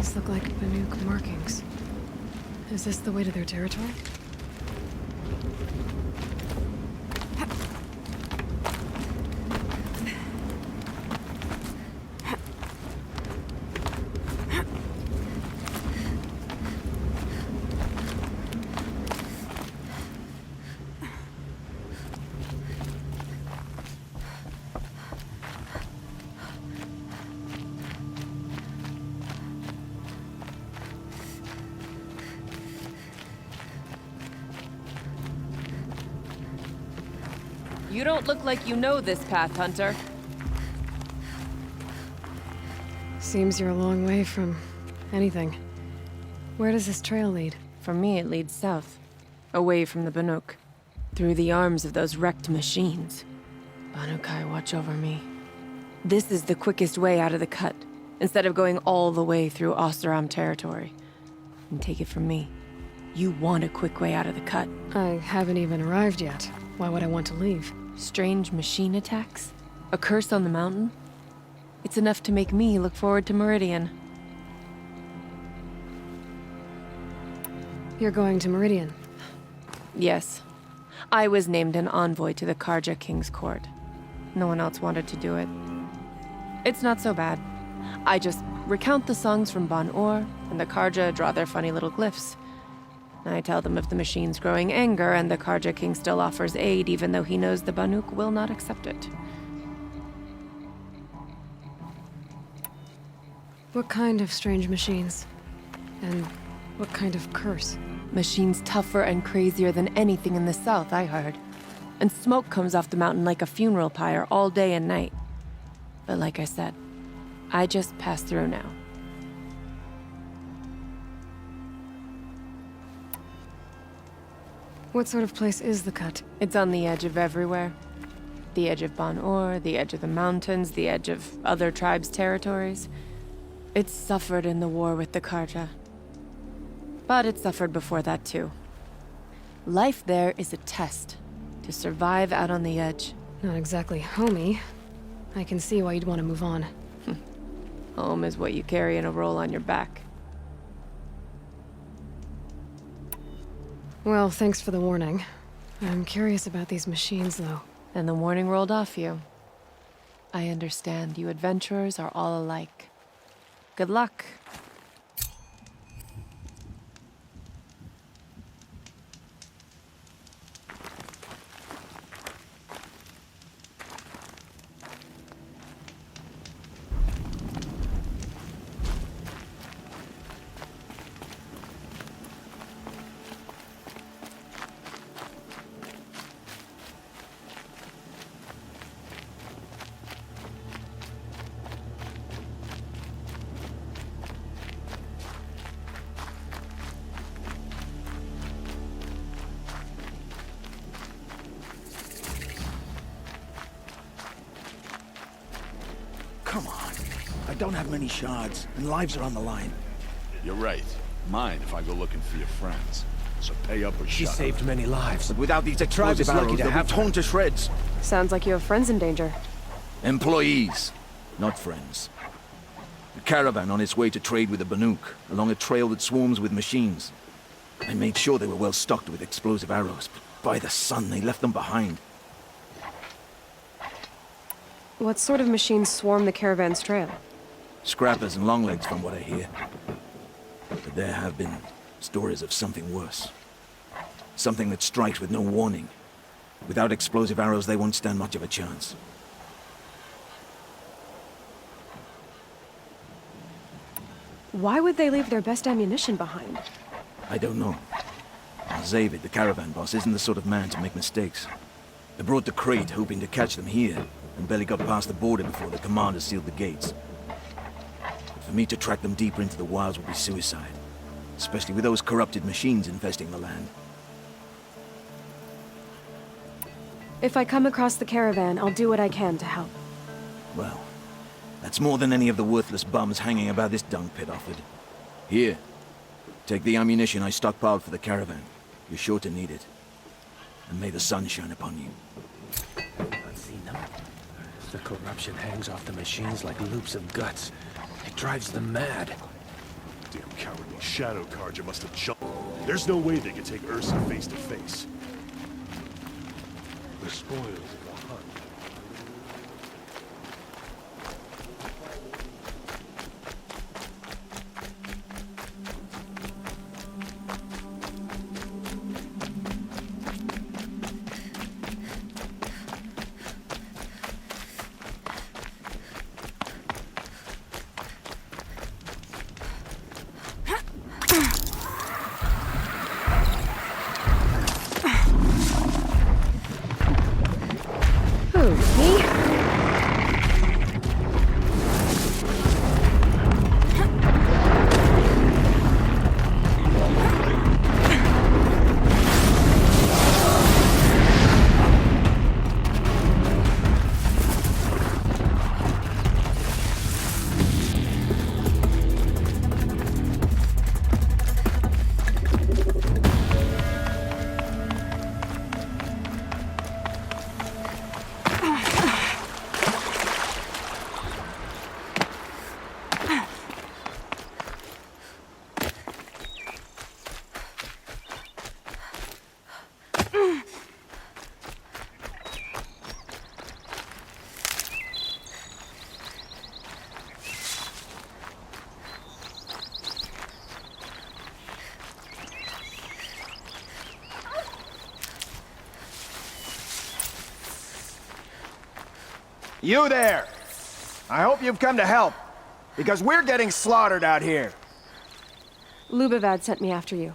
These look like Banuk markings. Is this the way to their territory? You don't look like you know this path, Hunter. Seems you're a long way from anything. Where does this trail lead? For me, it leads south. Away from the Banuk. Through the arms of those wrecked machines. Banukai, watch over me. This is the quickest way out of the cut, instead of going all the way through Oseram territory. And take it from me, you want a quick way out of the cut. I haven't even arrived yet. Why would I want to leave? Strange machine attacks? A curse on the mountain? It's enough to make me look forward to Meridian. You're going to Meridian? Yes. I was named an envoy to the Karja King's court. No one else wanted to do it. It's not so bad. I just recount the songs from Ban-Or, and the Karja draw their funny little glyphs. I tell them of the machine's growing anger, and the Karja King still offers aid, even though he knows the Banuk will not accept it. What kind of strange machines? And what kind of curse? Machines tougher and crazier than anything in the south, I heard. And smoke comes off the mountain like a funeral pyre all day and night. But like I said, I just pass through now. What sort of place is the cut? It's on the edge of everywhere. The edge of Ban-Or, the edge of the mountains, the edge of other tribes' territories. It's suffered in the war with the Karja. But it suffered before that too. Life there is a test to survive out on the edge. Not exactly homey. I can see why you'd want to move on. Home is what you carry in a roll on your back. Well, thanks for the warning. I'm curious about these machines, though. And the warning rolled off you. I understand you adventurers are all alike. Good luck. Come on. I don't have many shards, and lives are on the line. You're right. Mine if I go looking for your friends. So pay up or She shut saved up. many lives. But without these tribe is explosive lucky arrows, to they'll have be her. torn to shreds. Sounds like you have friends in danger. Employees, not friends. A caravan on its way to trade with the Banuk, along a trail that swarms with machines. I made sure they were well stocked with explosive arrows, but by the sun, they left them behind. What sort of machines swarm the caravan's trail? Scrappers and longlegs, from what I hear. But there have been stories of something worse. Something that strikes with no warning. Without explosive arrows, they won't stand much of a chance. Why would they leave their best ammunition behind? I don't know. Zavid, the caravan boss, isn't the sort of man to make mistakes. They brought the crate hoping to catch them here, and barely got past the border before the commander sealed the gates. But for me to track them deeper into the wilds would be suicide, especially with those corrupted machines infesting the land. If I come across the caravan, I'll do what I can to help. Well, that's more than any of the worthless bums hanging about this dung pit offered. Here, take the ammunition I stockpiled for the caravan. You're sure to need it. And may the sun shine upon you. I've seen them. The corruption hangs off the machines like loops of guts. It drives them mad. Cowardly shadow Karja must have jumped. There's no way they could take Ursa face to face. The spoils of the hunt. You there! I hope you've come to help, because we're getting slaughtered out here. Lubavad sent me after you.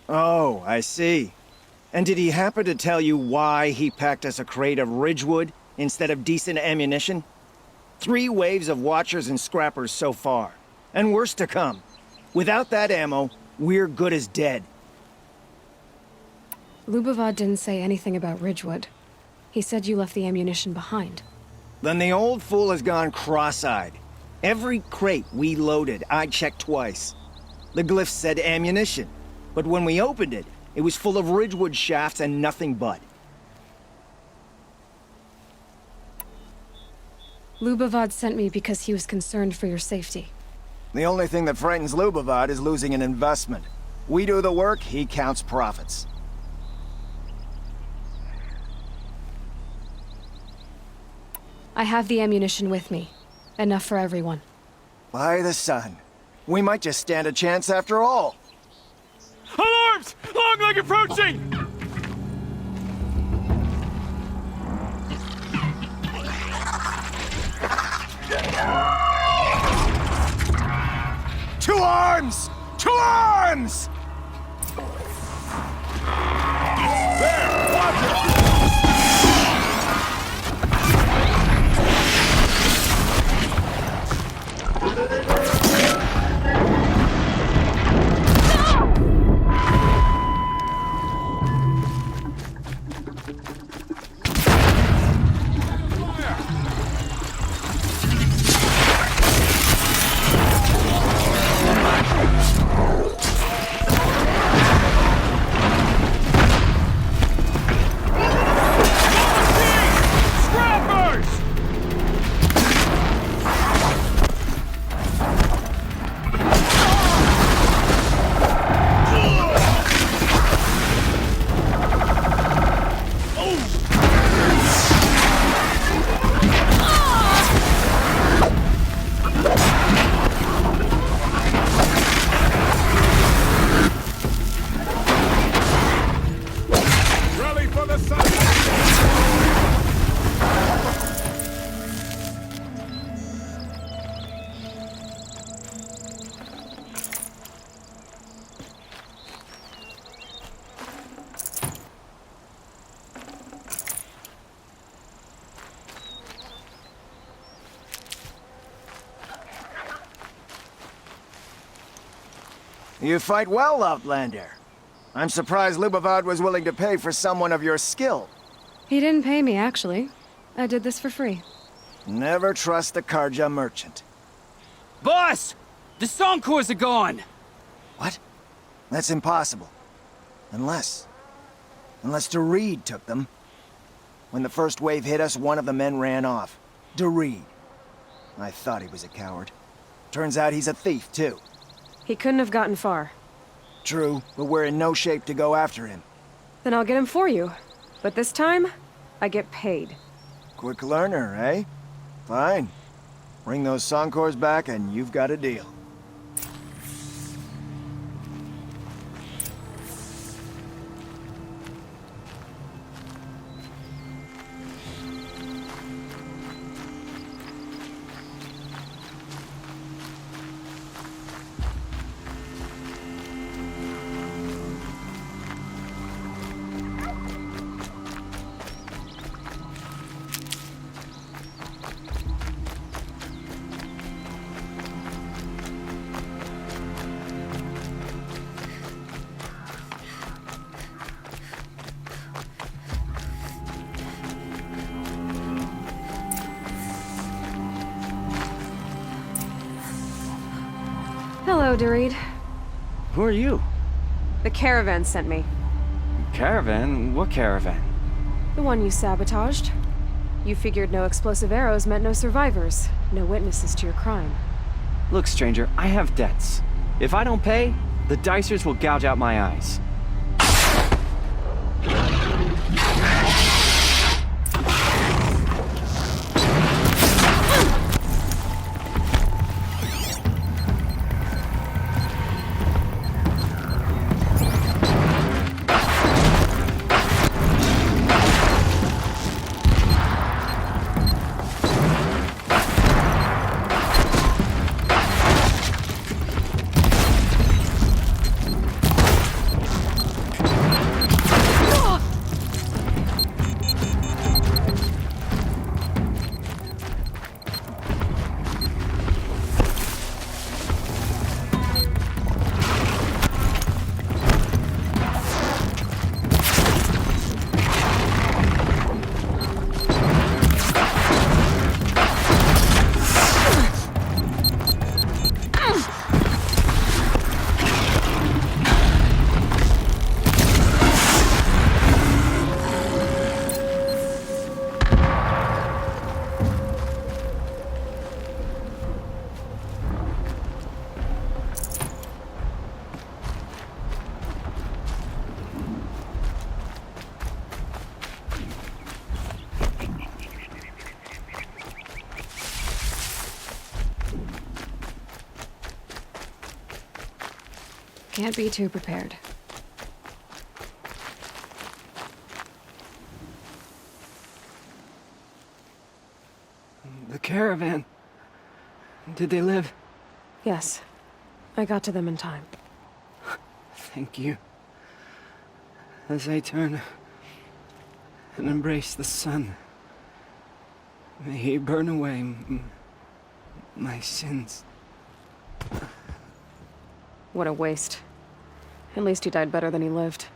Oh, I see. And did he happen to tell you why he packed us a crate of Ridgewood instead of decent ammunition? 3 waves of Watchers and Scrappers so far, and worse to come. Without that ammo, we're good as dead. Lubavad didn't say anything about Ridgewood. He said you left the ammunition behind. Then the old fool has gone cross-eyed. Every crate we loaded, I checked twice. The glyph said ammunition, but when we opened it, it was full of Ridgewood shafts and nothing but. Lubavad sent me because he was concerned for your safety. The only thing that frightens Lubavad is losing an investment. We do the work, he counts profits. I have the ammunition with me. Enough for everyone. By the sun. We might just stand a chance after all. Alarms! Longleg approaching! To arms! To arms! There! Watch it! You fight well, Outlander. I'm surprised Lubavad was willing to pay for someone of your skill. He didn't pay me, actually. I did this for free. Never trust the Karja merchant. Boss! The Songcores are gone! What? That's impossible. Unless Doreed took them. When the first wave hit us, one of the men ran off. Doreed. I thought he was a coward. Turns out he's a thief, too. He couldn't have gotten far. True, but we're in no shape to go after him. Then I'll get him for you. But this time, I get paid. Quick learner, eh? Fine. Bring those Songcores back and you've got a deal. Hello, Dorit. Who are you? The caravan sent me. Caravan? What caravan? The one you sabotaged. You figured no explosive arrows meant no survivors, no witnesses to your crime. Look, stranger, I have debts. If I don't pay, the Dicers will gouge out my eyes. Can't be too prepared. The caravan. Did they live? Yes. I got to them in time. Thank you. As I turn and embrace the sun, may he burn away my sins. What a waste. At least he died better than he lived.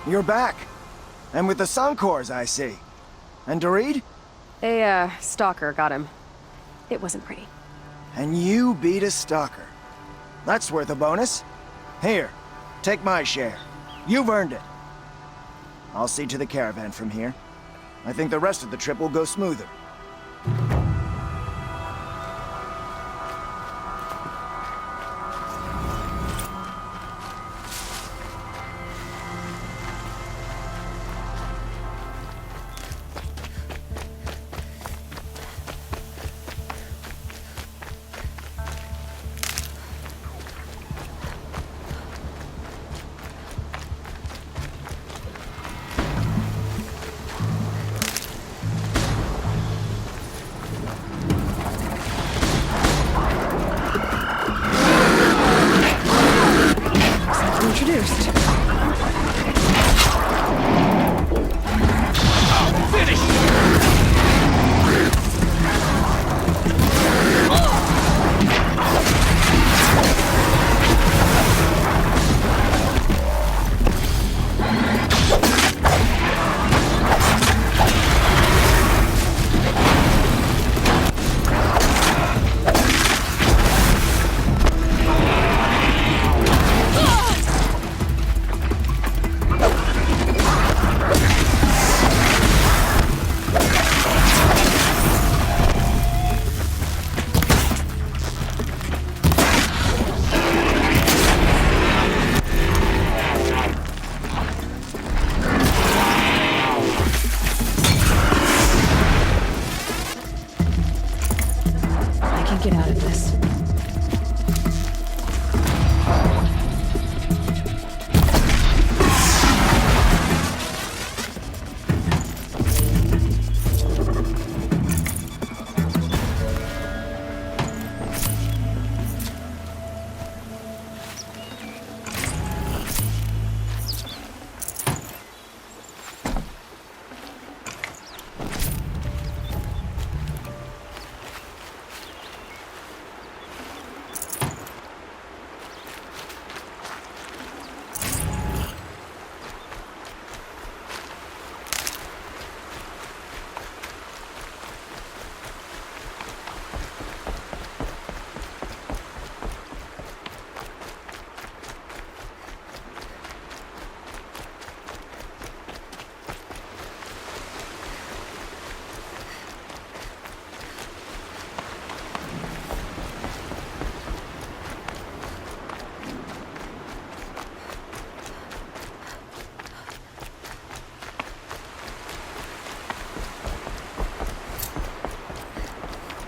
You're back. And with the Songcores, I see. And Dorit? A, stalker got him. It wasn't pretty. And you beat a stalker. That's worth a bonus. Here, take my share. You've earned it. I'll see to the caravan from here. I think the rest of the trip will go smoother. can get out of this.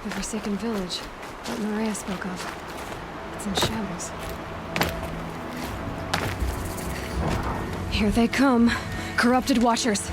The forsaken village that Maria spoke of. It's in shambles. Here they come. Corrupted Watchers.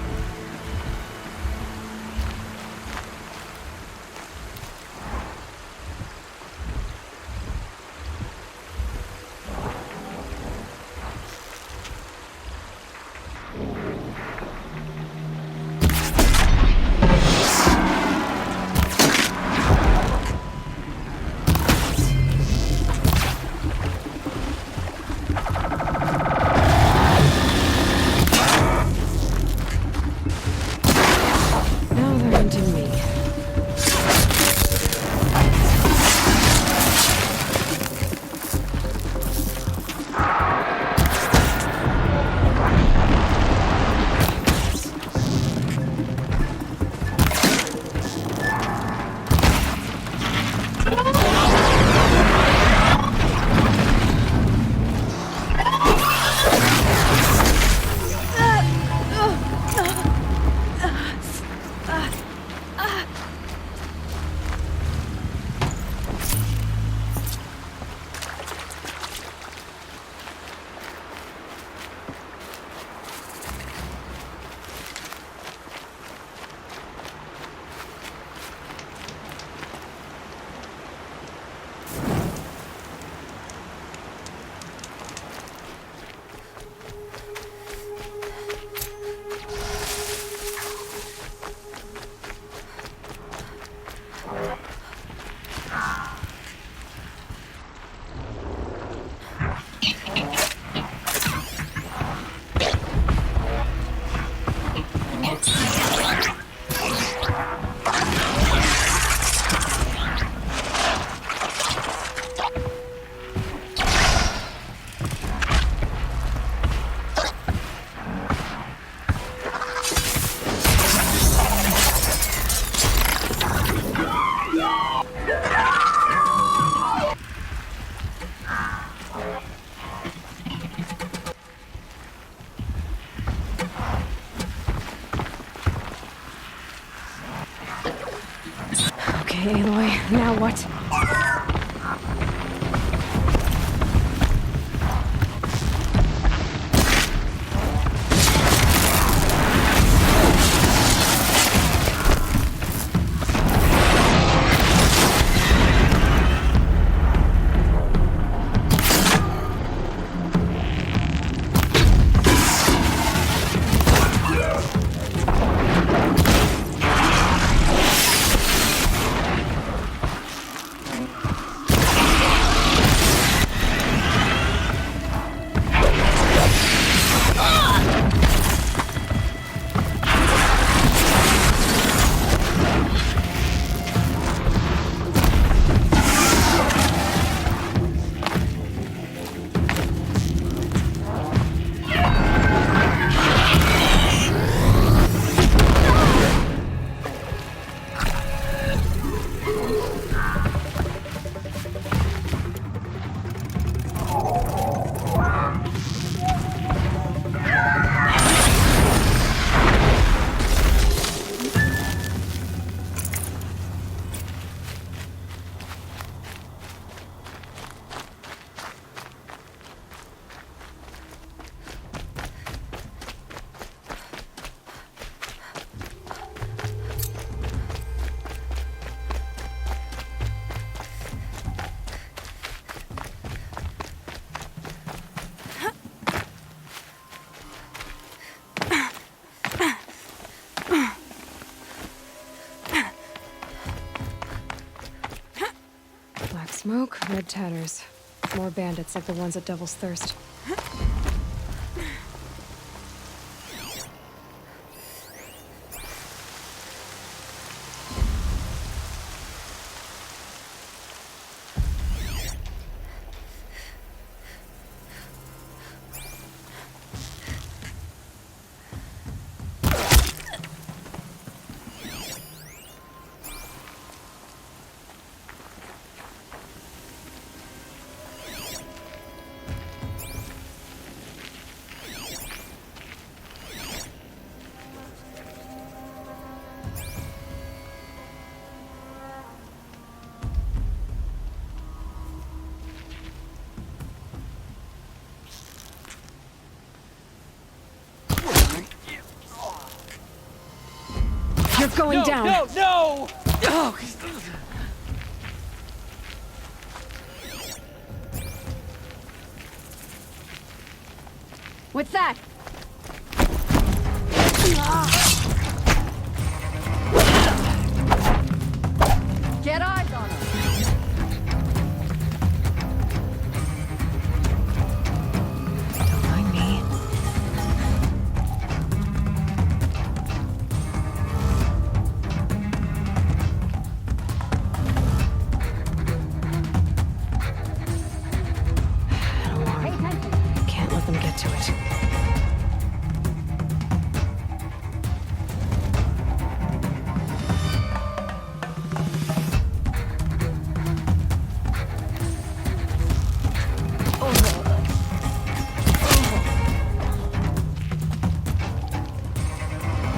Okay, Aloy, now what? Black smoke, red tatters. More bandits like the ones at Devil's Thirst. You're going down! No! Oh. What's that? Get eyes on him! Don't mind me. Can't let them get to it.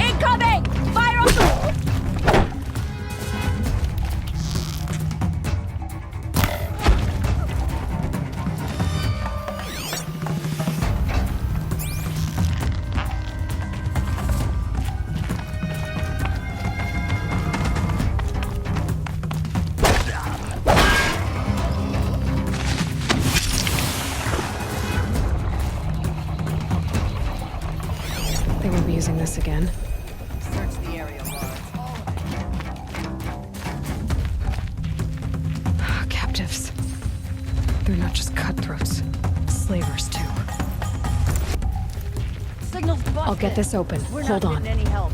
Incoming! Fire! They won't be using this again. Search the area, Laura. Captives. They're not just cutthroats. Slavers, too. Signal's busted. I'll get this open. We're Hold not on. getting any help.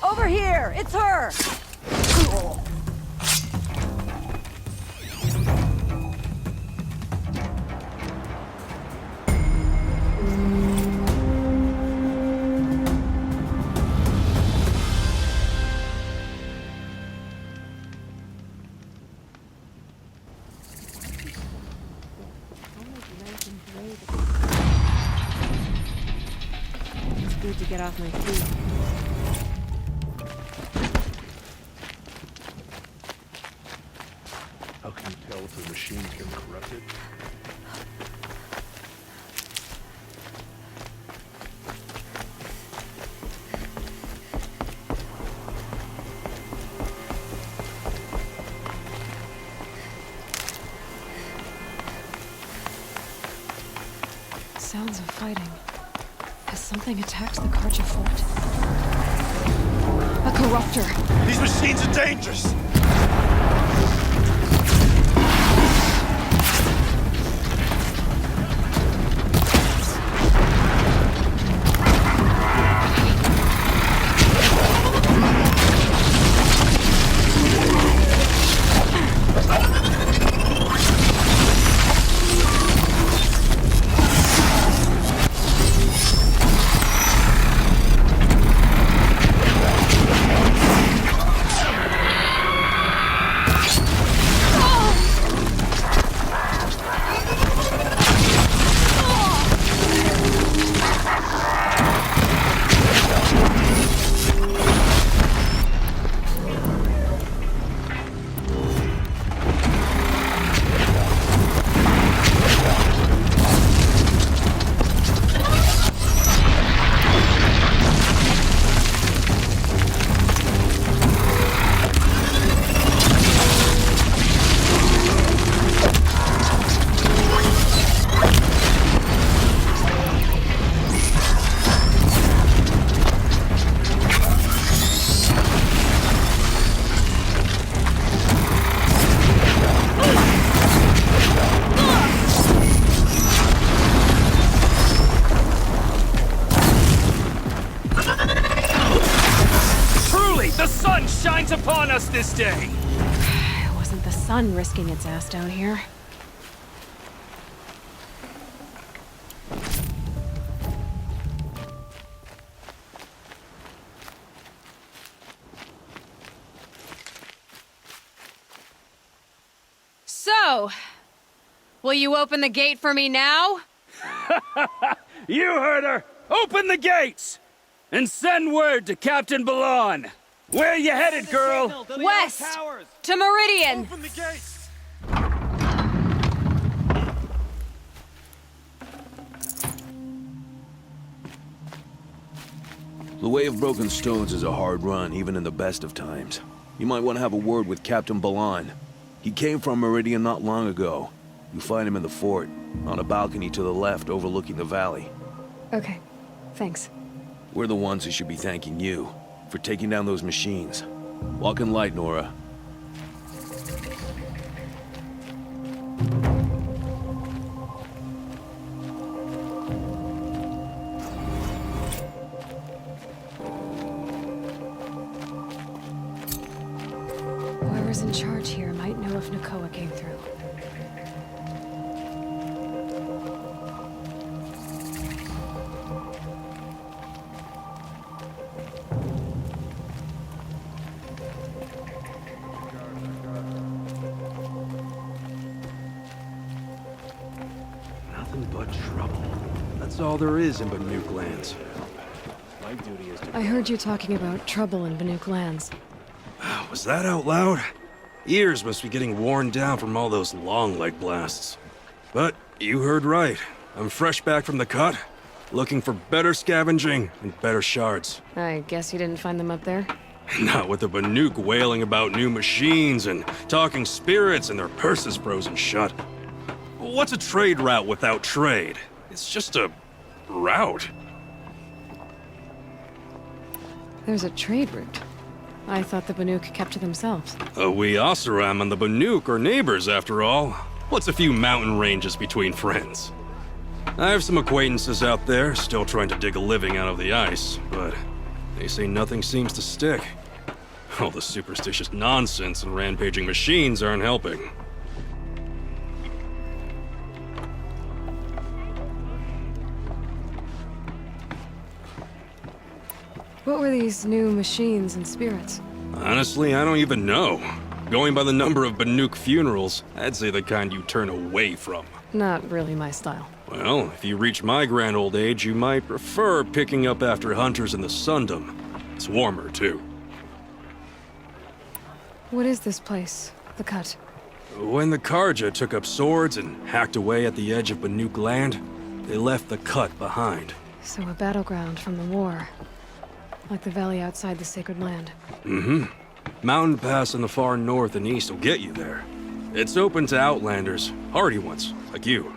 Over here! It's her! It's good to get off my feet. How can you tell if the machine's been corrupted? Sounds of fighting. Has something attacked the Karja fort? A corruptor! These machines are dangerous! shines upon us this day. It wasn't the sun risking its ass down here. So, will you open the gate for me now? You heard her! Open the gates! And send word to Captain Balon! Where you headed, girl? West! To Meridian! Open the gates! The Way of Broken Stones is a hard run, even in the best of times. You might want to have a word with Captain Balon. He came from Meridian not long ago. You'll find him in the fort, on a balcony to the left overlooking the valley. Okay, thanks. We're the ones who should be thanking you for taking down those machines. Walk in light, Nora. Whoever's in charge here might know if Nakoa came through. Nothing but trouble. That's all there is in Banuk lands. My duty is to... I heard you talking about trouble in Banuk lands. Was that out loud? Ears must be getting worn down from all those long leg blasts. But you heard right. I'm fresh back from the cut, looking for better scavenging and better shards. I guess you didn't find them up there? Not with the Banuk wailing about new machines and talking spirits and their purses frozen shut. What's a trade route without trade? It's just a route. There's a trade route. I thought the Banuk kept to themselves. We Oseram and the Banuk are neighbors, after all. What's a few mountain ranges between friends? I have some acquaintances out there, still trying to dig a living out of the ice, but they say nothing seems to stick. All the superstitious nonsense and rampaging machines aren't helping. What were these new machines and spirits? Honestly, I don't even know. Going by the number of Banuk funerals, I'd say the kind you turn away from. Not really my style. Well, if you reach my grand old age, you might prefer picking up after hunters in the Sundom. It's warmer, too. What is this place? The Cut? When the Karja took up swords and hacked away at the edge of Banuk land, they left the Cut behind. So a battleground from the war. Like the valley outside the Sacred Land. Mm-hmm. Mountain Pass in the far north and east will get you there. It's open to outlanders, hardy ones, like you.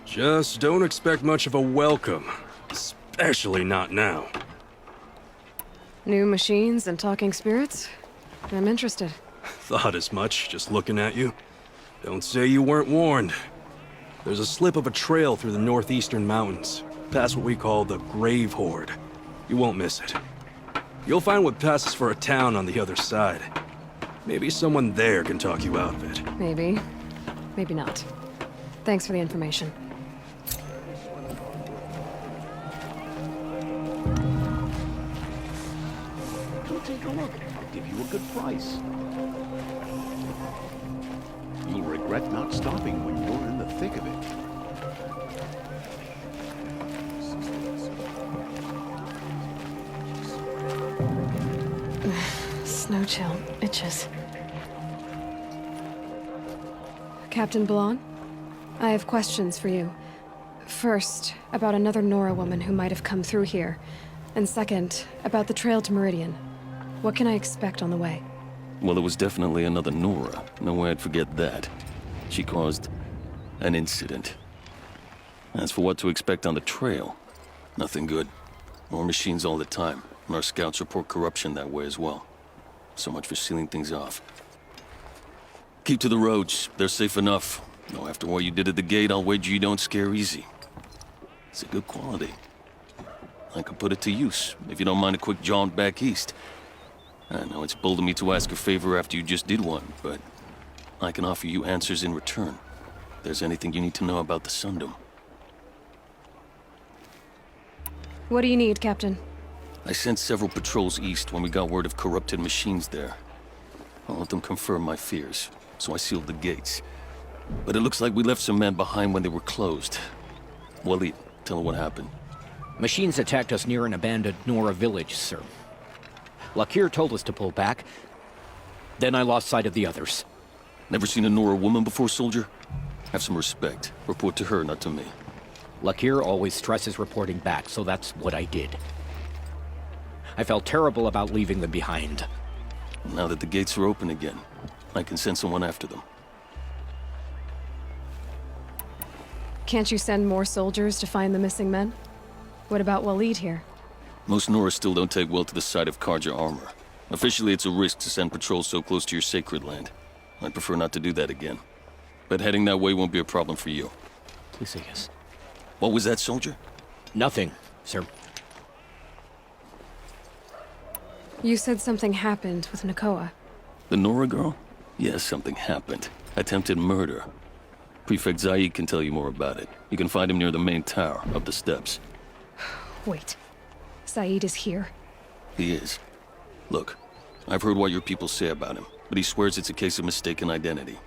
Just don't expect much of a welcome, especially not now. New machines and talking spirits? I'm interested. Thought as much, just looking at you. Don't say you weren't warned. There's a slip of a trail through the northeastern mountains, past what we call the Grave Horde. You won't miss it. You'll find what passes for a town on the other side. Maybe someone there can talk you out of it. Maybe. Maybe not. Thanks for the information. Come take a look. I'll give you a good price. You'll regret not stopping when you're in the thick of it. Snow chill itches. Captain Balon, I have questions for you. First, about another Nora woman who might have come through here. And second, about the trail to Meridian. What can I expect on the way? Well, it was definitely another Nora. No way I'd forget that. She caused an incident. As for what to expect on the trail, nothing good. More machines all the time, and our scouts report corruption that way as well. So much for sealing things off. Keep to the roads. They're safe enough. Though after what you did at the gate, I'll wager you don't scare easy. It's a good quality. I could put it to use, if you don't mind a quick jaunt back east. I know it's bold of me to ask a favor after you just did one, but I can offer you answers in return. If there's anything you need to know about the Sundom. What do you need, Captain? I sent several patrols east when we got word of corrupted machines there. All of them confirmed my fears, so I sealed the gates. But it looks like we left some men behind when they were closed. Waleed, tell her what happened. Machines attacked us near an abandoned Nora village, sir. Lakir told us to pull back. Then I lost sight of the others. Never seen a Nora woman before, soldier? Have some respect. Report to her, not to me. Lakir always stresses reporting back, so that's what I did. I felt terrible about leaving them behind. Now that the gates are open again, I can send someone after them. Can't you send more soldiers to find the missing men? What about Waleed here? Most Nora still don't take well to the sight of Karja armor. Officially, it's a risk to send patrols so close to your sacred land. I'd prefer not to do that again. But heading that way won't be a problem for you. Please say yes. What was that, soldier? Nothing, sir. You said something happened with Nakoa. The Nora girl? Yes, something happened. Attempted murder. Prefect Zaid can tell you more about it. You can find him near the main tower, up the steps. Wait. Saeed is here? He is. Look, I've heard what your people say about him, but he swears it's a case of mistaken identity.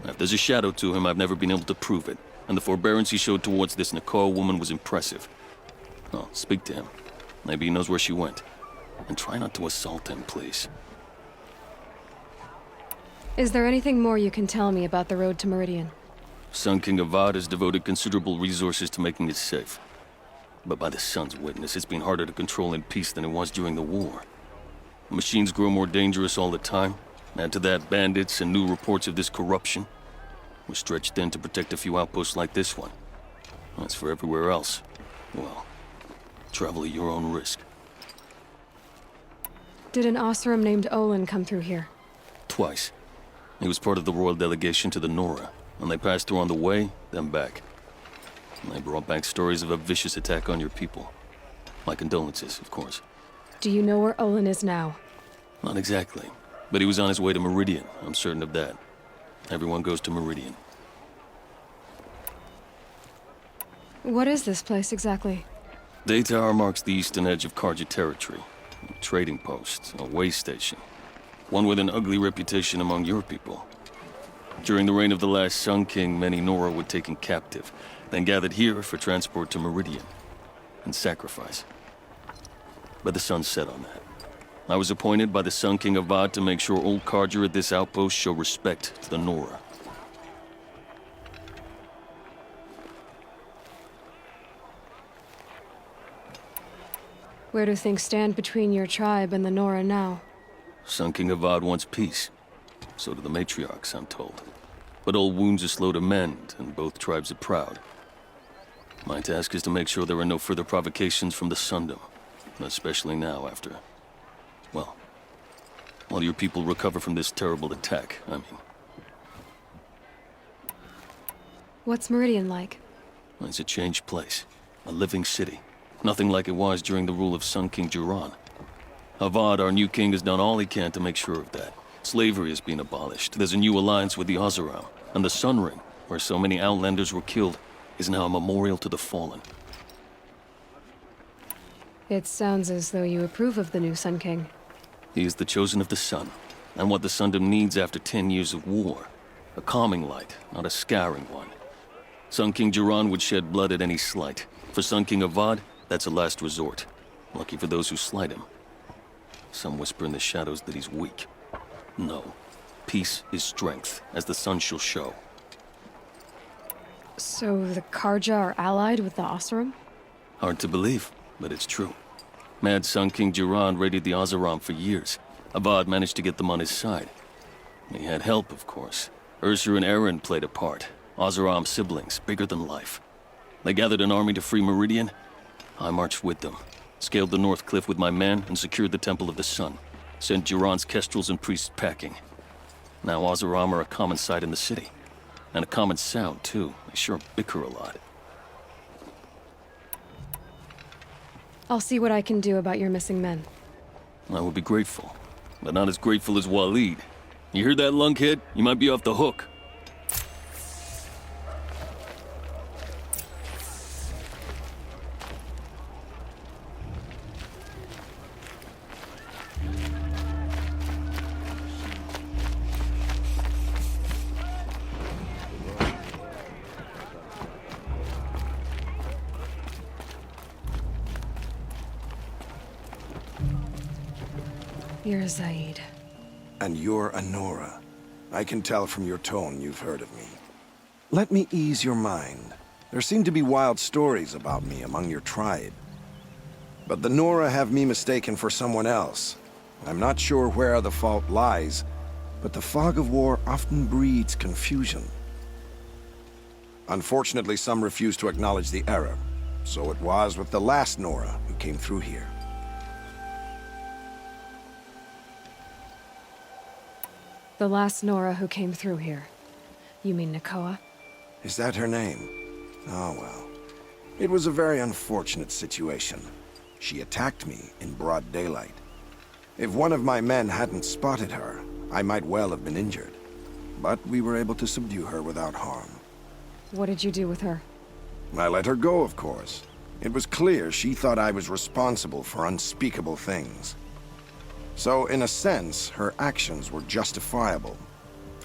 Now, if there's a shadow to him, I've never been able to prove it, and the forbearance he showed towards this Nakoa woman was impressive. Oh, speak to him. Maybe he knows where she went. And try not to assault him, please. Is there anything more you can tell me about the road to Meridian? Sun King Avad has devoted considerable resources to making it safe. But by the Sun's witness, it's been harder to control in peace than it was during the war. Machines grow more dangerous all the time. Add to that bandits and new reports of this corruption. We're stretched thin to protect a few outposts like this one. As for everywhere else, well, travel at your own risk. Did an Osram named Olin come through here? Twice. He was part of the royal delegation to the Nora, and they passed through on the way, then back. And they brought back stories of a vicious attack on your people. My condolences, of course. Do you know where Olin is now? Not exactly, but he was on his way to Meridian, I'm certain of that. Everyone goes to Meridian. What is this place exactly? Day Tower marks the eastern edge of Karja territory. A trading post, a way station. One with an ugly reputation among your people. During the reign of the last Sun King, many Nora were taken captive, then gathered here for transport to Meridian, and sacrifice. But the sun set on that. I was appointed by the Sun King Avad to make sure old Karja at this outpost show respect to the Nora. Where do things stand between your tribe and the Nora now? Sun King Avad wants peace. So do the Matriarchs, I'm told. But old wounds are slow to mend, and both tribes are proud. My task is to make sure there are no further provocations from the Sundom. Especially now after... well, while your people recover from this terrible attack, I mean. What's Meridian like? It's a changed place. A living city. Nothing like it was during the rule of Sun King Jiran. Avad, our new king, has done all he can to make sure of that. Slavery has been abolished. There's a new alliance with the Oseram. And the Sun Ring, where so many Outlanders were killed, is now a memorial to the fallen. It sounds as though you approve of the new Sun King. He is the chosen of the sun, and what the Sundom needs after 10 years of war. A calming light, not a scouring one. Sun King Jiran would shed blood at any slight. For Sun King Avad, that's a last resort. Lucky for those who slight him. Some whisper in the shadows that he's weak. No. Peace is strength, as the sun shall show. So the Karja are allied with the Osram? Hard to believe, but it's true. Mad Sun King Jiran raided the Oseram for years. Avad managed to get them on his side. He had help, of course. Ursur and Eren played a part. Oseram siblings, bigger than life. They gathered an army to free Meridian. I marched with them. Scaled the North Cliff with my men and secured the Temple of the Sun. Sent Jiran's kestrels and priests packing. Now Oseram are a common sight in the city. And a common sound, too. They sure bicker a lot. I'll see what I can do about your missing men. I would be grateful. but not as grateful as Waleed. You heard that, lunkhead? You might be off the hook. You're Zaid. And you're a Nora. I can tell from your tone you've heard of me. Let me ease your mind. There seem to be wild stories about me among your tribe. But the Nora have me mistaken for someone else. I'm not sure where the fault lies, but the fog of war often breeds confusion. Unfortunately, some refuse to acknowledge the error. So it was with the last Nora who came through here. The last Nora who came through here. You mean Nakoa? Is that her name? Oh well. It was a very unfortunate situation. She attacked me in broad daylight. If one of my men hadn't spotted her, I might well have been injured. But we were able to subdue her without harm. What did you do with her? I let her go, of course. It was clear she thought I was responsible for unspeakable things. So, in a sense, her actions were justifiable.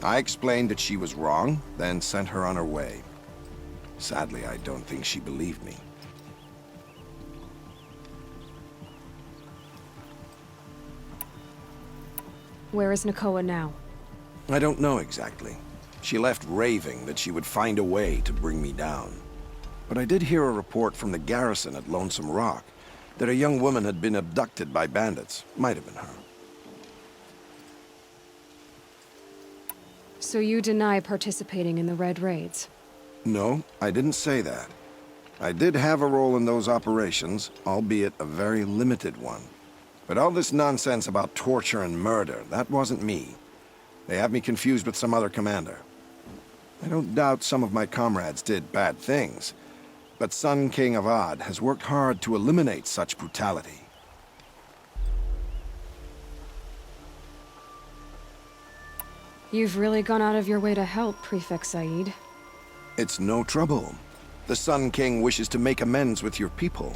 I explained that she was wrong, then sent her on her way. Sadly, I don't think she believed me. Where is Nakoa now? I don't know exactly. She left raving that she would find a way to bring me down. But I did hear a report from the garrison at Lonesome Rock that a young woman had been abducted by bandits. Might have been her. So you deny participating in the Red Raids? No, I didn't say that. I did have a role in those operations, albeit a very limited one. But all this nonsense about torture and murder, that wasn't me. They have me confused with some other commander. I don't doubt some of my comrades did bad things, but Sun King Avad has worked hard to eliminate such brutality. You've really gone out of your way to help, Prefect Said. It's no trouble. The Sun King wishes to make amends with your people,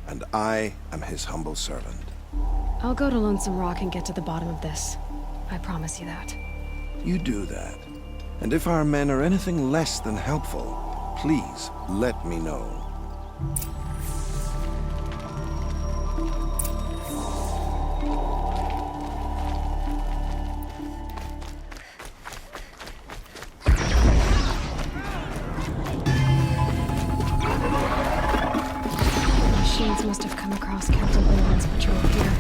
and I am his humble servant. I'll go to Lonesome Rock and get to the bottom of this. I promise you that. You do that. And if our men are anything less than helpful, please let me know. Machines must have come across Captain Bowman's patrol here.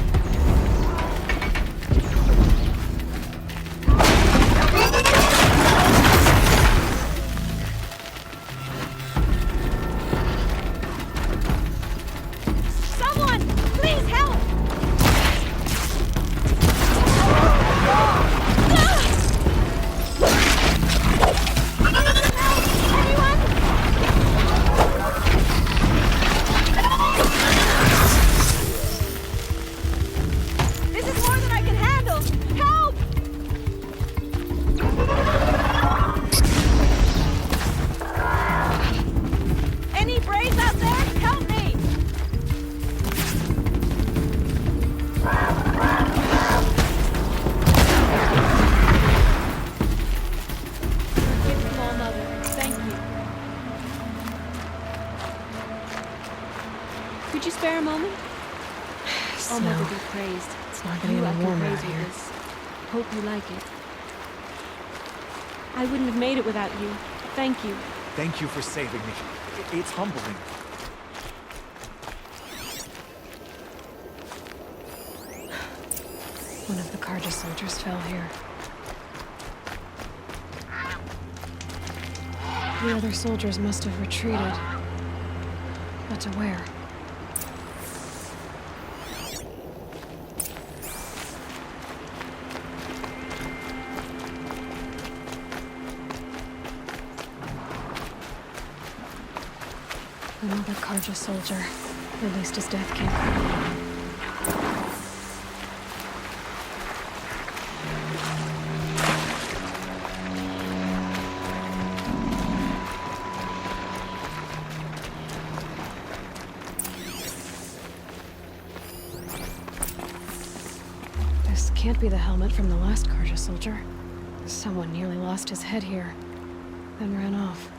Could you spare a moment? Snow. Oh, Mother be praised. It's not getting any warmer out here. Hope you like it. I wouldn't have made it without you. Thank you. Thank you for saving me. It's humbling. One of the Karja soldiers fell here. The other soldiers must have retreated. But to where? Another Karja soldier. At least his death came quickly. can't be the helmet from the last Karja soldier. Someone nearly lost his head here, then ran off.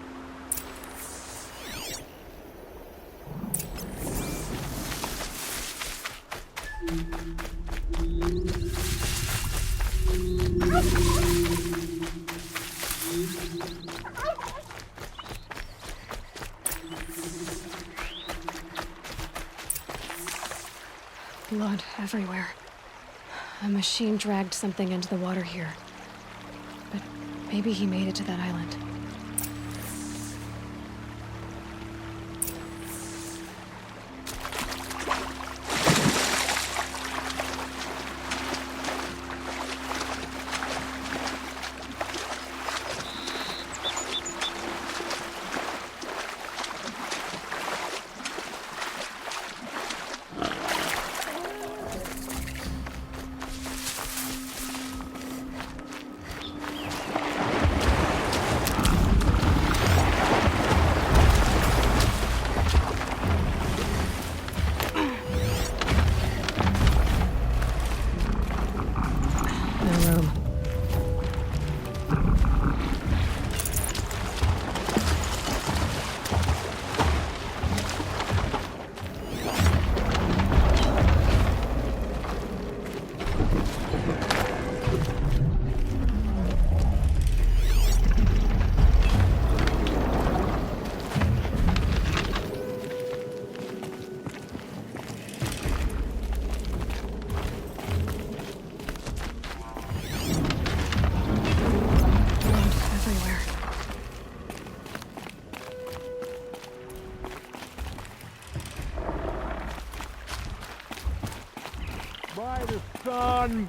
Blood everywhere. A machine dragged something into the water here. But maybe he made it to that island.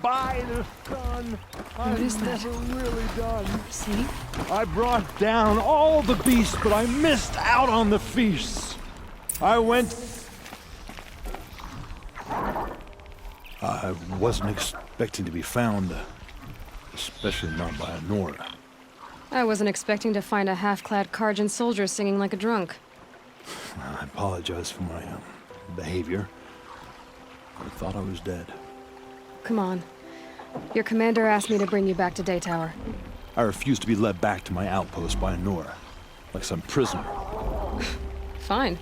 By the sun, What is that? never really done. See? I brought down all the beasts, but I missed out on the feasts. I wasn't expecting to be found, especially not by a Nora. I wasn't expecting to find a half-clad Karjan soldier singing like a drunk. I apologize for my behavior. I thought I was dead. Come on. Your commander asked me to bring you back to Daytower. I refused to be led back to my outpost by a Nora, like some prisoner. Fine.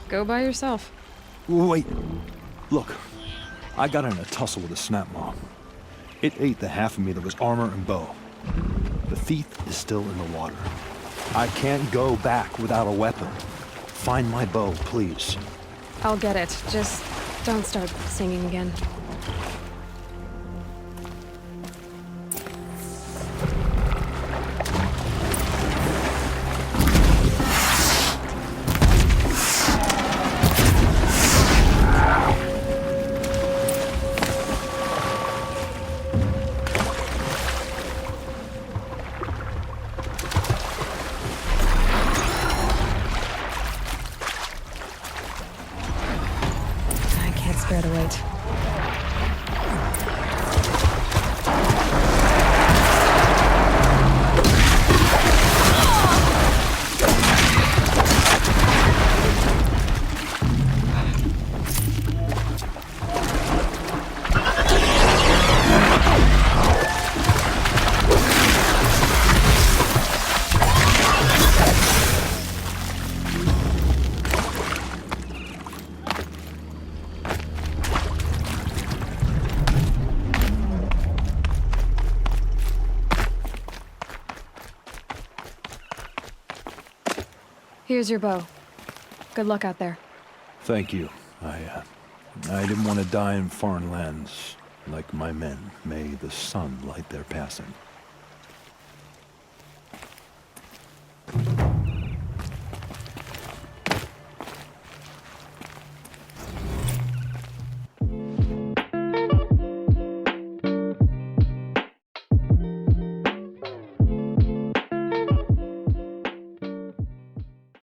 Go by yourself. Wait. Look. I got in a tussle with a snap mob. It ate the half of me that was armor and bow. The thief is still in the water. I can't go back without a weapon. Find my bow, please. I'll get it. Just don't start singing again. Bear the weight. Here's your bow. Good luck out there. Thank you. I didn't want to die in foreign lands like my men. May the sun light their passing.